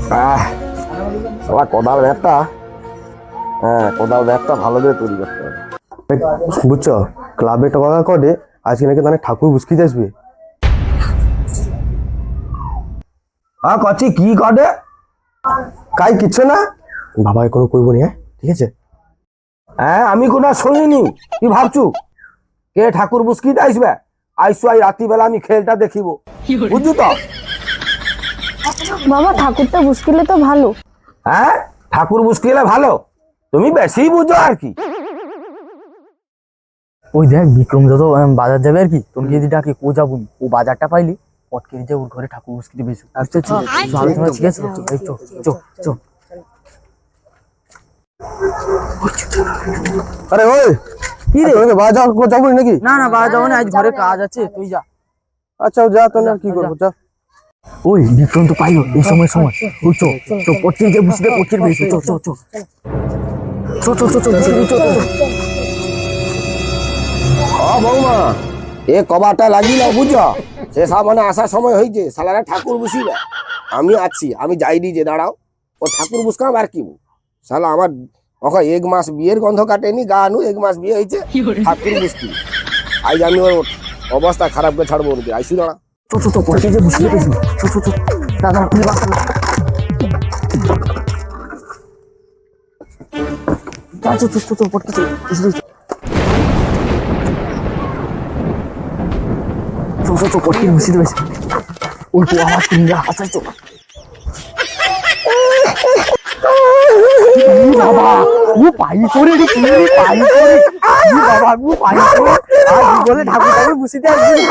শালা কোদাল ব্যাগটা, হ্যাঁ কোদাল ব্যাগটা ভালো করে তৈরি করতে হবে। বুঝছো, ক্লাবে টাকা করে আজকে নাকি তাহলে ঠাকুর বুঝকিতে আসবে। কচি কি করে? কাই কিচ্ছু না বাবা, কোনো কইব নি। হ্যাঁ ঠিক আছে। হ্যাঁ আমি কোনো শুনিনি, কি ভাবছু? কে ঠাকুর বুসকিতে আসবে? আইসু আই রাত্রিবেলা আমি খেলটা দেখিব, বুঝছো তো? বাবা ঠাকুরটা বুঝকিলে তো ভালো। হ্যাঁ ঠাকুর বুসকিলে ভালো, তুমি বেশি বুঝো আর কি। ওই দেখ বিক্রম যত বাজার যাবে আর কি, তোর যদি ডাকে ও যাবো ও বাজারটা পাইলি পটকে দিয়ে ওর ঘরে ঠাকুর বুঝকিতে বেশি। আচ্ছা আলোচনা ঠিক আছে, চো। আরে ওই কি রে? বাজার যাবো নাকি? না বাজার যাবো না, আজ ঘরে কাজ আছে, তুই যা। আচ্ছা যা, তো না কি করবো, যা। ওই বিক্রম তো পাইলো এই সময় ওই চো পটকে দিয়ে বুঝতে পটকে বেশি। চো। বৌমা এ কবাটা লাগিল বুঝছো, সে সামনে আসার সময় হয়েছে, সালারা ঠাকুর বুসিবে। আমি আছি, আমি যাইনি যে, দাঁড়াও ও ঠাকুর বুসকাম আর কি। সালা আমার ওকে 1 মাস বিয়ের গন্ধ কাটেনি, গা নু 1 মাস বিয়ে হয়েছে, ঠাকুর বুসকি। আজ আমি ওর অবস্থা খারাপ করে ছাড়বো ওর। আইসু দাঁড়া, চো পটকে দিয়ে বুঝতে বেশি। চো দাদা তুই বাস চো পটকে চো পটকে বুঝতে বেশি। ওই তো আওয়াজ শুনি যা। আচ্ছা চো বাবা, ও পাই করে বাবা, ও পাই করে আর বলে ঠাকুর বুঝতে আসবি।